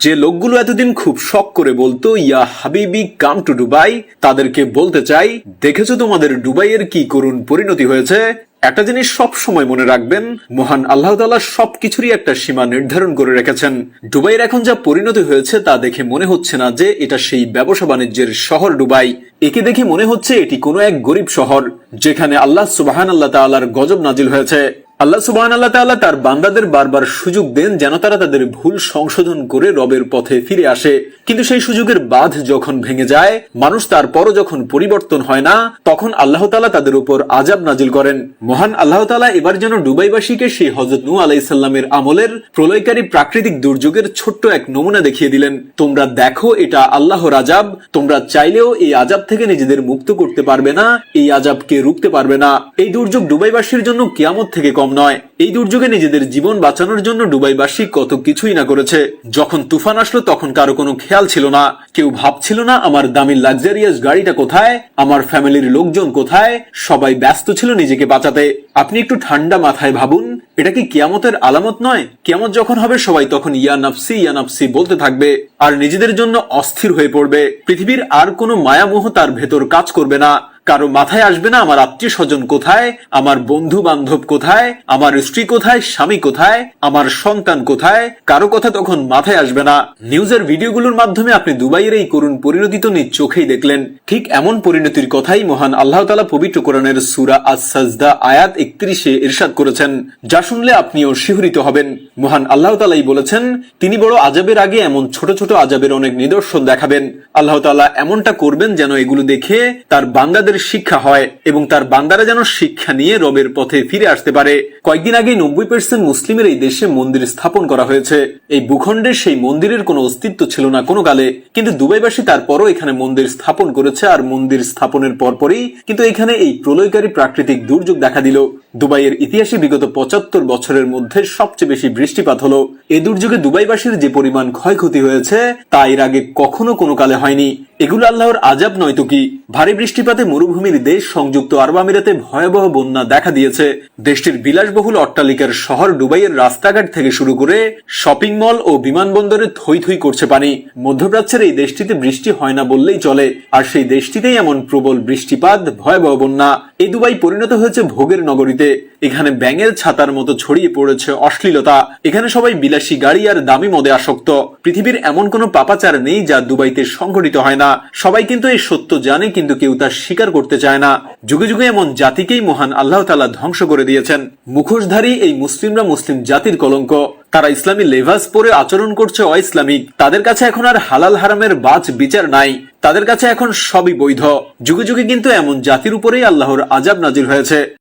যে লোকগুলো এতদিন খুব শখ করে বলতো ইয়া হাবিবি কাম টু দুবাই, তাদেরকে বলতে চাই, দেখেছো তোমাদের দুবাইয়ের কি করুণ পরিণতি হয়েছে। একটা জিনিস সব সময় মনে রাখবেন, মহান আল্লাহ তাআলা সবকিছুরই একটা সীমা নির্ধারণ করে রেখেছেন। দুবাইয়ের এখন যা পরিণতি হয়েছে তা দেখে মনে হচ্ছে না যে এটা সেই ব্যবসা বাণিজ্যের শহর দুবাই। একে দেখে মনে হচ্ছে এটি কোনো এক গরিব শহর যেখানে আল্লাহ সুবহানাল্লাহ তাআলার গজব নাজিল হয়েছে। আল্লাহ সুবহানাল্লাহ তাআলা তার বান্দাদের বারবার সুযোগ দেন যেন তারা তাদের ভুল সংশোধন করে রবের পথে ফিরে আসে, কিন্তু সেই সুযোগের বাঁধ যখন ভেঙে যায়, মানুষ তারপরও যখন পরিবর্তন হয় না, তখন আল্লাহ তাআলা তাদের উপর আযাব নাজিল করেন। মহান আল্লাহ তাআলা এবার যেন দুবাইবাসীকে সেই হযরত নূহ আলাইহিস সালামের আমলের প্রলয়কারী প্রাকৃতিক দুর্যোগের ছোট্ট এক নমুনা দেখিয়ে দিলেন। তোমরা দেখো, এটা আল্লাহর আযাব, তোমরা চাইলেও এই আযাব থেকে নিজেদের মুক্ত করতে পারবে না, এই আযাবকে রুখতে পারবে না। এই দুর্যোগ দুবাইবাসীর জন্য কিয়ামত থেকে কম নয়। এই দুর্যোগে নিজেদের জীবন বাঁচানোর জন্য দুবাইবাসী কত কিছুই না করেছে। যখন তুফান আসলো তখন কারো কোনো খেয়াল ছিল না, কেউ ভাবছিল না আমার দামি লাক্সারিয়াস গাড়িটা কোথায়, আমার ফ্যামিলির লোকজন কোথায়, সবাই ব্যস্ত ছিল নিজেকে বাঁচাতে। আপনি একটু ঠান্ডা মাথায় ভাবুন, এটা কি কিয়ামতের আলামত নয়? কিয়ামত যখন হবে সবাই তখন ইয়া নাফসি বলতে থাকবে আর নিজেদের জন্য অস্থির হয়ে পড়বে। পৃথিবীর আর কোনো মায়ামোহ তার ভেতর কাজ করবে না। কারো মাথায় আসবে না আমার আত্মীয় স্বজন কোথায়, আমার বন্ধু বান্ধব কোথায়, আমার স্ত্রী কোথায়, স্বামী কোথায়, আমার সন্তান কোথায়, কারো কথা তখন মাথায় আসবে না। নিউজের ভিডিওগুলোর মাধ্যমে আপনি দুবাইয়ের এই করুণ পরিণতি তো নিজ চোখেই দেখলেন। ঠিক এমন পরিণতির কথাই মহান আল্লাহ তাআলা পবিত্র কোরআনের সূরা আস-সাজদা আয়াত 31-এ ইরশাদ করেছেন, যা শুনলে আপনিও শিহরিত হবেন। মহান আল্লাহ তাআলাই বলেছেন, তিনি বড় আযাবের আগে এমন ছোট ছোট আযাবের অনেক নিদর্শন দেখাবেন। আল্লাহ তাআলা এমনটা করবেন যেন এগুলো দেখে তার বান্দাদের শিক্ষা হয় এবং তার বান্দারা যেন শিক্ষা নিয়ে রবের পথে ফিরে আসতে পারে। কয়েকদিন আগে 90% মুসলিমের এই দেশে মন্দির স্থাপন করা হয়েছে। এই ভূখণ্ডে সেই মন্দিরের কোনো অস্তিত্ব ছিল না কোনো কালে, কিন্তু দুবাইবাসী তারপরও এখানে মন্দির স্থাপন করেছে। আর মন্দির স্থাপনের পরপরই কিন্তু এখানে এই প্রলয়কারী প্রাকৃতিক দুর্যোগ দেখা দিল। দুবাইয়ের ইতিহাসে বিগত 75 বছরের মধ্যে সবচেয়ে বেশি বৃষ্টিপাত হলো। এই দুর্যোগে দুবাইবাসীর যে পরিমাণ ক্ষয়ক্ষতি হয়েছে তা এর আগে কখনো কোনো কালে হয়নি। এগুলো আল্লাহর আযাব নয় তো কি? ভারী বৃষ্টিপাতে মরুভূমির দেশ সংযুক্ত আরব আমিরাতে ভয়াবহ বন্যা দেখা দিয়েছে। দেশটির বিলাসবহুল অট্টালিকার শহর দুবাইয়ের রাস্তাঘাট থেকে শুরু করে শপিং মল ও বিমানবন্দরে থই থই করছে পানি। মধ্যপ্রাচ্যের এই দেশটিতে বৃষ্টি হয় না বললেই চলে, আর সেই দেশটিতেই এমন প্রবল বৃষ্টিপাত, ভয়াবহ বন্যা। এই দুবাই পরিণত হয়েছে ভোগের নগরীতে। এখানে ব্যাঙের ছাতার মতো ছড়িয়ে পড়েছে অশ্লীলতা। এখানে সবাই বিলাসী গাড়ি আর দামি মদে আসক্ত। পৃথিবীর এমন কোনো পাপাচার নেই যা দুবাইতে সংঘটিত হয় না। সবাই কিন্তু এই সত্য জানে, কিন্তু কেউ তা স্বীকার করতে চায় না। যুগে যুগে এমন জাতিকেই মহান আল্লাহ তাআলা ধ্বংস করে দিয়েছেন। মুখোশধারী এই মুসলিমরা মুসলিম জাতির কলঙ্ক। তারা ইসলামী লেভাস পরে আচরণ করছে অইসলামিক। তাদের কাছে এখন আর হালাল হারামের বাজ বিচার নাই, তাদের কাছে এখন সবই বৈধ। যুগে যুগে কিন্তু এমন জাতির উপরেই আল্লাহর আযাব নাজিল হয়েছে।